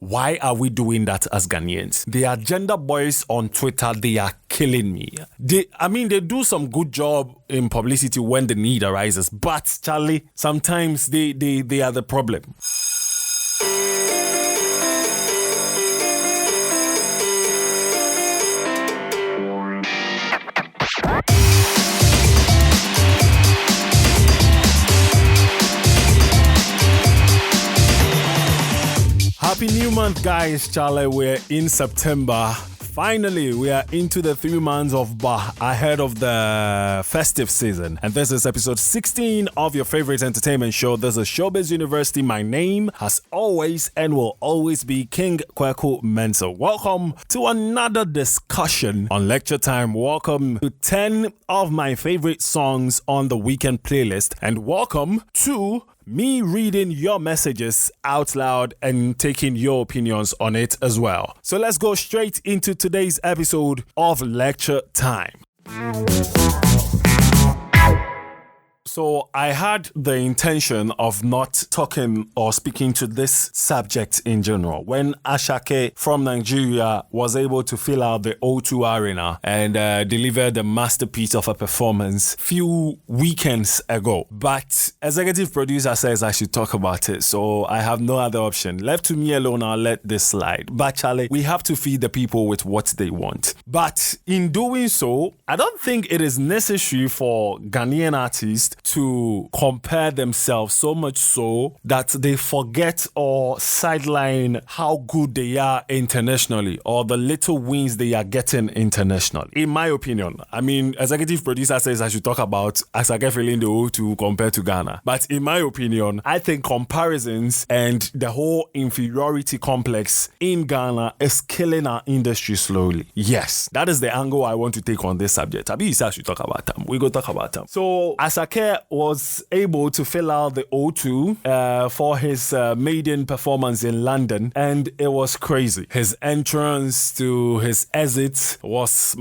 Why are we doing that as Ghanaians? The agenda boys on Twitter, they are killing me. They do some good job in publicity when the need arises, but Charlie, sometimes they are the problem. Happy new month, guys. Charlie, we're in September. Finally, we are into the 3 months of Bah ahead of the festive season. And this is episode 16 of your favorite entertainment show. This is Showbiz University. My name, as always, and will always be King Kwaku Mensah. Welcome to another discussion on Lecture Time. Welcome to 10 of my favorite songs on the weekend playlist. And welcome to me reading your messages out loud and taking your opinions on it as well. So let's go straight into today's episode of Lecture Time. So I had the intention of not talking or speaking to this subject in general. When Ashake from Nigeria was able to fill out the O2 Arena and deliver the masterpiece of a performance few weekends ago. But executive producer says I should talk about it, so I have no other option. Left to me alone, I'll let this slide. But Charlie, we have to feed the people with what they want. But in doing so, I don't think it is necessary for Ghanaian artists to compare themselves so much so that they forget or sideline how good they are internationally or the little wins they are getting internationally. In my opinion, executive producer says I should talk about Asake filling the O2 compared to Ghana. But in my opinion, I think comparisons and the whole inferiority complex in Ghana is killing our industry slowly. Yes, that is the angle I want to take on this subject. Abi said I should talk about them. We go talk about them. So Asake was able to fill out the O2 for his maiden performance in London, and it was crazy. His entrance to his exit was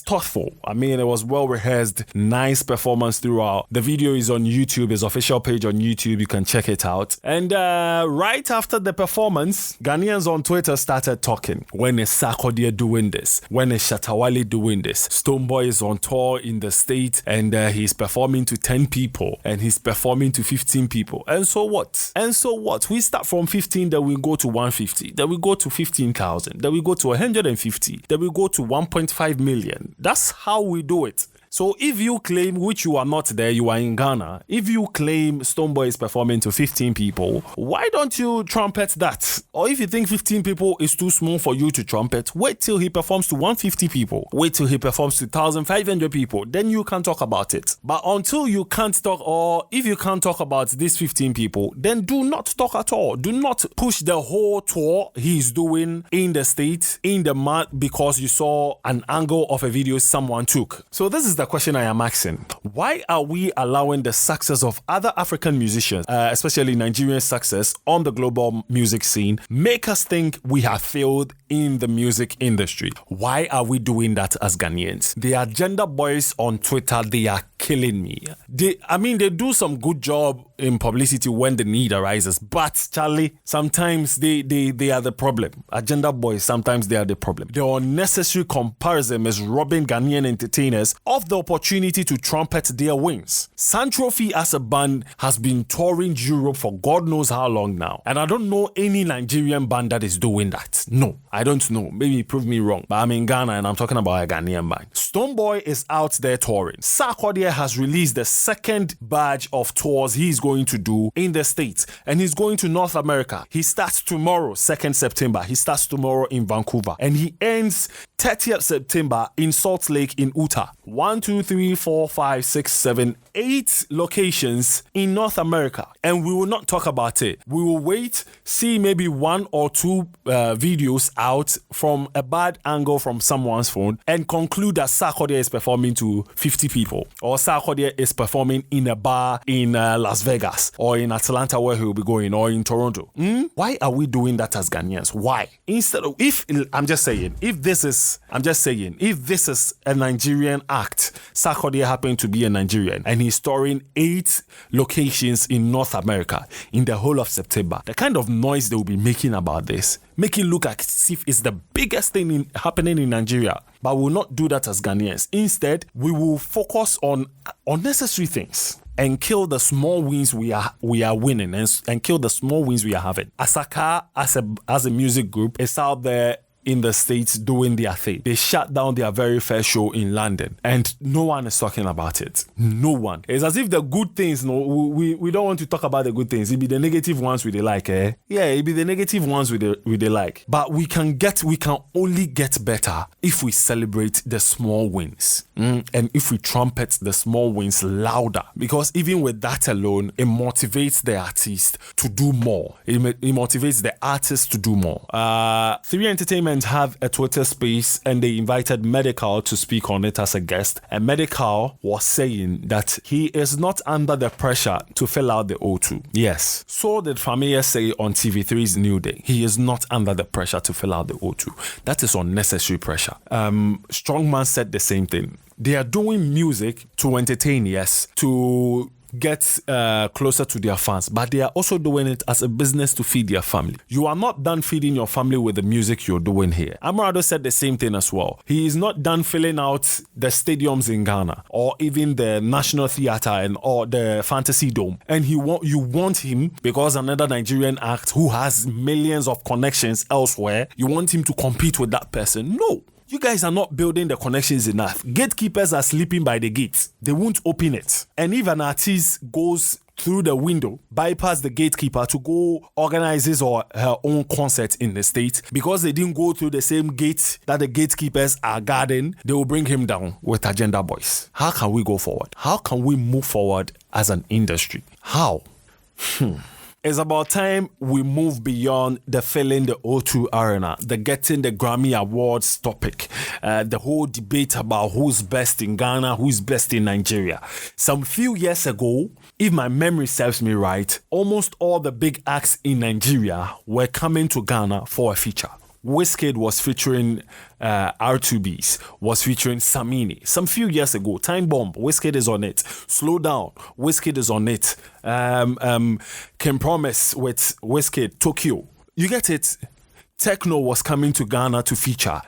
thoughtful. It was well rehearsed, nice performance throughout. The video is on YouTube, his official page on YouTube. You can check it out. And right after the performance, Ghanaians on Twitter started talking. When is Sarkodie doing this? When is Shatawale doing this? Stonebwoy is on tour in the state and he's performing to 10 people and he's performing to 15 people. And so what? We start from 15, then we go to 150, then we go to 15,000, then we go to 150, then we go to 1.5 million. That's how we do it. So if you claim, which you are not there, you are in Ghana, if you claim Stonebwoy is performing to 15 people, why don't you trumpet that? Or if you think 15 people is too small for you to trumpet, wait till he performs to 150 people. Wait till he performs to 1,500 people. Then you can talk about it. But until you can't talk, or if you can't talk about these 15 people, then do not talk at all. Do not push the whole tour he's doing in the state, in the month, because you saw an angle of a video someone took. So this is the question I am asking. Why are we allowing the success of other African musicians, especially Nigerian success on the global music scene, make us think we have failed in the music industry? Why are we doing that as Ghanaians? The agenda boys on Twitter, they are killing me. They do some good job in publicity when the need arises, but Charlie, sometimes they are the problem. Agenda boys, sometimes they are the problem. The unnecessary comparison is robbing Ghanaian entertainers of the opportunity to trumpet their wings. Santrophy as a band has been touring Europe for God knows how long now, and I don't know any Nigerian band that is doing that. No, I don't know. Maybe prove me wrong, but I'm in Ghana and I'm talking about a Ghanaian band. Stonebwoy is out there touring. Sarkodie has released the second batch of tours he's going to do in the States, and he's going to North America. He starts tomorrow, 2nd September. He starts tomorrow in Vancouver, and he ends 30th September in Salt Lake in Utah. 1, 2, 3, 4, 5, 6, 7, 8 locations in North America, and we will not talk about it. We will wait, see maybe 1 or 2 videos out from a bad angle from someone's phone, and conclude that Sarkodie is performing to 50 people, or Sarkodie is performing in a bar in Las Vegas, or in Atlanta where he will be going, or in Toronto. Why are we doing that as Ghanaians? Why? Instead of, if this is a Nigerian act, Sarkodie happened to be a Nigerian, and he's touring 8 locations in North North America in the whole of September. The kind of noise they will be making about this, make it look like as if it's the biggest thing happening in Nigeria. But we will not do that as Ghanaians. Instead, we will focus on unnecessary things and kill the small wins we are winning and kill the small wins we are having. Asaka, as a music group, is out there in the States doing their thing. They shut down their very first show in London and no one is talking about it. No one. It's as if the good things, we don't want to talk about the good things. It be the negative ones we like, eh? Yeah, it be the negative ones we like. But we can only get better if we celebrate the small wins. And if we trumpet the small wins louder. Because even with that alone, it motivates the artist to do more. It motivates the artist to do more. 3 Entertainment have a Twitter space and they invited Medical to speak on it as a guest. And Medical was saying that he is not under the pressure to fill out the O2. Yes. So did Familia say on TV3's New Day. He is not under the pressure to fill out the O2. That is unnecessary pressure. Strongman said the same thing. They are doing music to entertain, yes, to get closer to their fans, but they are also doing it as a business to feed their family. You are not done feeding your family with the music you're doing here. Amarado said the same thing as well. He is not done filling out the stadiums in Ghana or even the National Theatre or the Fantasy Dome. And you want him, because another Nigerian act who has millions of connections elsewhere, you want him to compete with that person. No. You guys are not building the connections enough. Gatekeepers are sleeping by the gates. They won't open it. And if an artist goes through the window, bypass the gatekeeper to go organize his or her own concert in the state, because they didn't go through the same gate that the gatekeepers are guarding, they will bring him down with agenda boys. How can we go forward? How can we move forward as an industry? How? It's about time we move beyond the filling the O2 arena, the getting the Grammy Awards topic, the whole debate about who's best in Ghana, who's best in Nigeria. Some few years ago, if my memory serves me right, almost all the big acts in Nigeria were coming to Ghana for a feature. Wizkid was featuring R2Bs, was featuring Samini. Some few years ago, Time Bomb, Wizkid is on it. Slow Down, Wizkid is on it. Can Promise with Wizkid, Tokyo. You get it? Techno was coming to Ghana to feature.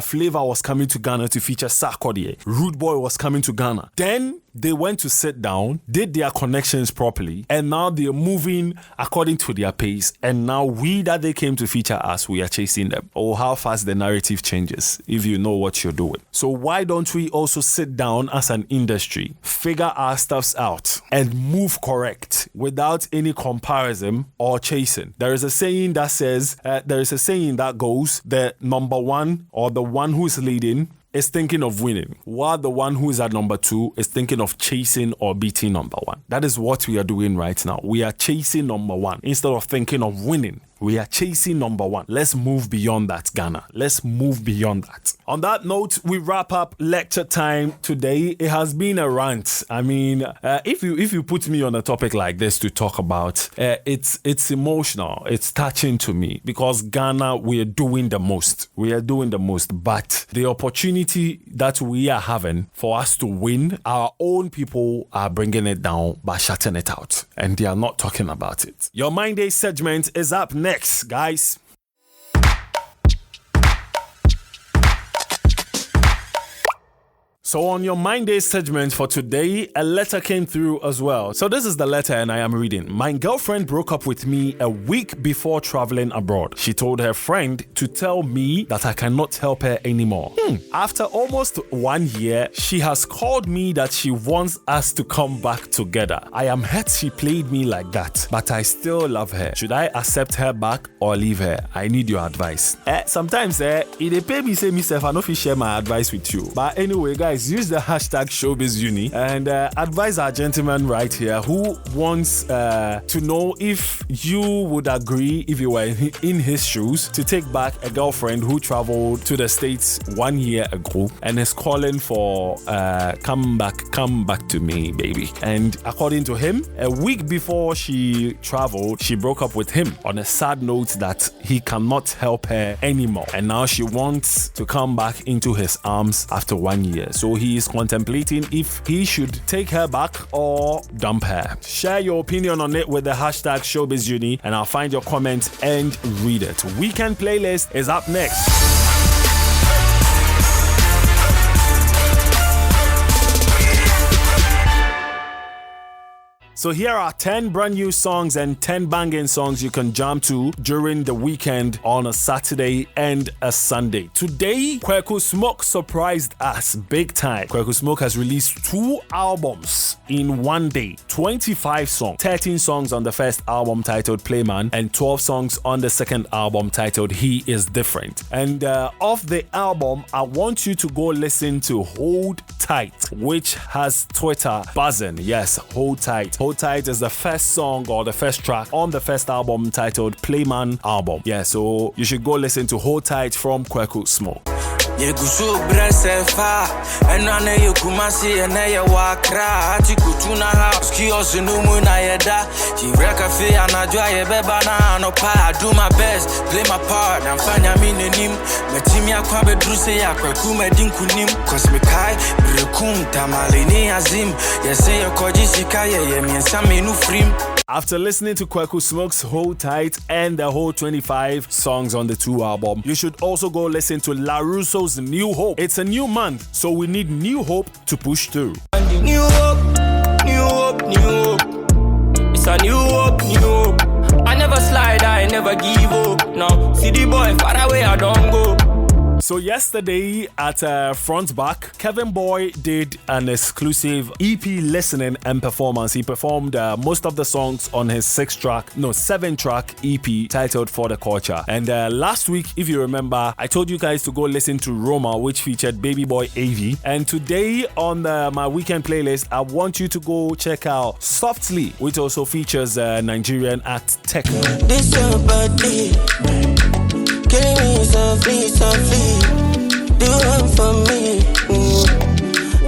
Flavor was coming to Ghana to feature Sarkodie. Rude Boy was coming to Ghana. Then they went to sit down, did their connections properly, and now they're moving according to their pace. And now we that they came to feature us, we are chasing them. Oh, how fast the narrative changes if you know what you're doing. So why don't we also sit down as an industry, figure our stuffs out, and move correct without any comparison or chasing? There is a saying that goes, the number one or the one who is leading is thinking of winning, while the one who is at number 2 is thinking of chasing or beating number 1. That is what we are doing right now. We are chasing number 1 instead of thinking of winning. We are chasing number 1. Let's move beyond that, Ghana. Let's move beyond that. On that note, we wrap up lecture time today. It has been a rant. I mean, if you put me on a topic like this to talk about, it's emotional. It's touching to me because Ghana, we are doing the most. We are doing the most. But the opportunity that we are having for us to win, our own people are bringing it down by shutting it out. And they are not talking about it. Your Mind Day segment is up next, guys. So on your Mind Day segment for today, a letter came through as well. So this is the letter and I am reading. My girlfriend broke up with me a week before traveling abroad. She told her friend to tell me that I cannot help her anymore. After almost 1 year, she has called me that she wants us to come back together. I am hurt she played me like that, but I still love her. Should I accept her back or leave her? I need your advice. Sometimes it pay me say myself I no fit share my advice with you. But anyway, guys, use the hashtag ShowbizUni and advise our gentleman right here who wants to know if you would agree, if you were in his shoes, to take back a girlfriend who traveled to the States 1 year ago and is calling for come back to me, baby. And according to him, a week before she traveled, she broke up with him on a sad note that he cannot help her anymore. And now she wants to come back into his arms after 1 year. So so he is contemplating if he should take her back or dump her. Share your opinion on it with the hashtag ShowbizUni, and I'll find your comment and read it. Weekend playlist is up next. So here are 10 brand new songs and 10 banging songs you can jam to during the weekend on a Saturday and a Sunday. Today, Kweku Smoke surprised us big time. Kweku Smoke has released 2 albums in one day. 25 songs, 13 songs on the first album titled Playman and 12 songs on the second album titled He Is Different. And off the album, I want you to go listen to Hold Tight, which has Twitter buzzing. Yes, Hold Tight. Hold Tight is the first song or the first track on the first album titled Playman album. Yeah, so you should go listen to Hold Tight from Kweku Smoke. Yegusu bresefa enane yekumasi ene wakra atikutuna house kios numu na yeda jireka fe anajwa yebeba na no pa do my best play my part and fanya mi nenim metimi akwa bedruse yakwaku medinkunim cause me kai brekum tamalini azim yese yekoji sika ye miensa menu frim. After listening to Kweku Smoke's Hold Tight and the whole 25 songs on the 2 album, you should also go listen to La Russo's New Hope. It's a new month, so we need new hope to push through. New hope, new hope, new hope. It's a new hope, new hope. I never slide, I never give up. No, see the boy far away, I don't go. So yesterday at Front Back, Kevin Boy did an exclusive EP listening and performance. He performed most of the songs on his 7-track EP titled For the Culture. And last week, if you remember, I told you guys to go listen to Roma, which featured Baby Boy AV. And today on my weekend playlist, I want you to go check out Softly, which also features Nigerian act Tech. This your body. Killing me softly, softly. Do it for me.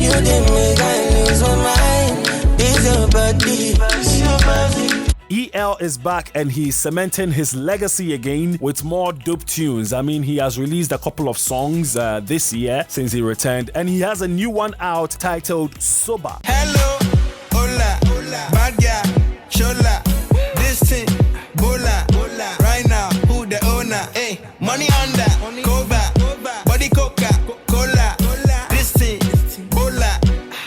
You didn't make I lose my mind. This your body. This your body. EL is back and he's cementing his legacy again with more dope tunes. I mean, he has released a couple of songs this year since he returned, and he has a new one out titled Sober. Hello, hola, hola, bad guy, chola, this thing, bola, bola. Right now, who the owner? Hey, money under, cover, body coca, cola, this thing, bola.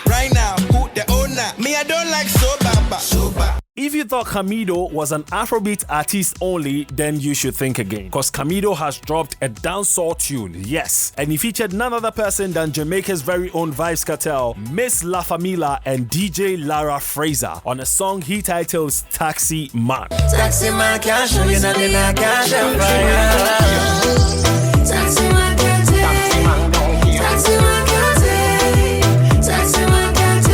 Right now, who the owner? Me, I don't like soba, soba. If you thought Camido was an Afrobeat artist only, then you should think again. Because Camido has dropped a dancehall tune, yes. And he featured none other person than Jamaica's very own Vybz Kartel, Miss La Famila, and DJ Lara Fraser on a song he titles Taxi Man. Taxi man can't show you nothing I can't show you. Taxi man can't take. Taxi man can't take. Taxi man can't take.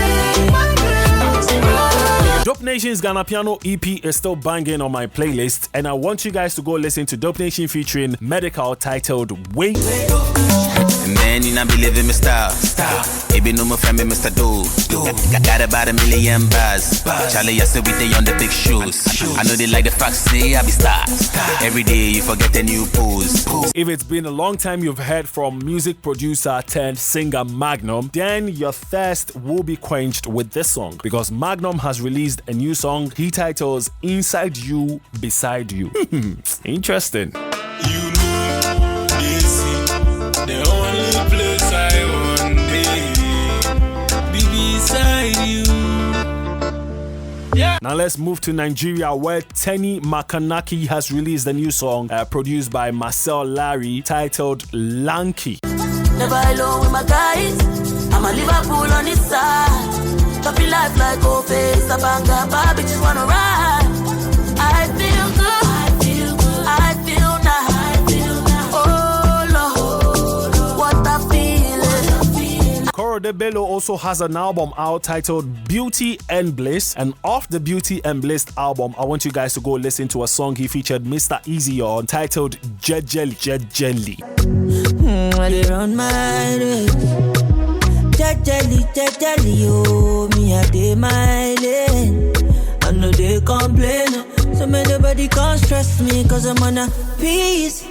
Dope Nation's Ghana Piano EP is still banging on my playlist, and I want you guys to go listen to Dope Nation featuring Medical titled Wait. Man, you not be living my style. Baby, no more family, Mr. Got about 1 million bars. Charlie, I said we day on the big shoes. I know they like the facts, say I be star. Every day you forget a new pose. If it's been a long time you've heard from music producer turned singer Magnum, then your thirst will be quenched with this song, because Magnum has released a new song he titles Inside You, Beside You. Interesting. You know, this is the only place I want to be beside you. Yeah. Now let's move to Nigeria, where Tenny Makanaki has released a new song produced by Marcel Larry titled Lanky. Never alone with my guys. I'm a Liverpool on this side. Choppy life like face. A banga bar, bitches wanna ride. I feel good. I feel good. I feel nice. Oh Lord, what a feeling. Korode Bello also has an album out titled Beauty and Bliss, and off the Beauty and Bliss album, I want you guys to go listen to a song he featured Mr. Easy on titled Jejeli. I did on my race. Jejeli, oh, me a day my lane. I know they complain, so nobody can't stress me, cause I'm on a peace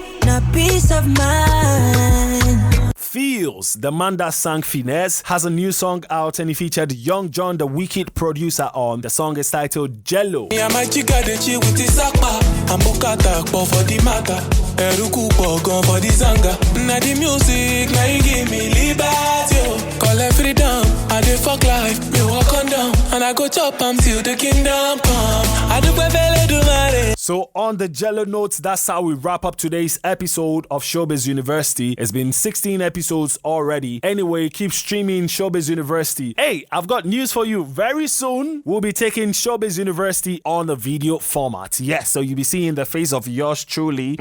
of mind. Feels, the man that sang Finesse, has a new song out and he featured Young John, the Wicked producer, on. The song is titled Jello. Me and my chica dey chill with the sakpa. I'm bukata for the matter. Eruku pogon for the zanga. Na the music, na you give me liberty. Call it freedom, I dey fuck life. Me walk on down, and I go chop till the kingdom come. I do pepele do mare. So on the Jello notes, that's how we wrap up today's episode of Showbiz University. It's been 16 episodes already. Anyway, keep streaming Showbiz University. Hey, I've got news for you. Very soon, we'll be taking Showbiz University on a video format. Yes, so you'll be seeing the face of yours truly.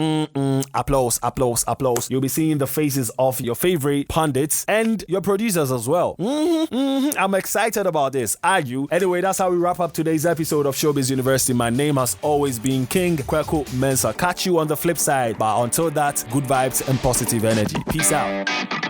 Applause, applause, applause. You'll be seeing the faces of your favorite pundits and your producers as well. I'm excited about this. Are you? Anyway, that's how we wrap up today's episode of Showbiz University. My name has always been King Kweku Mensah. Catch you on the flip side. But until that, good vibes and positive energy. Peace out.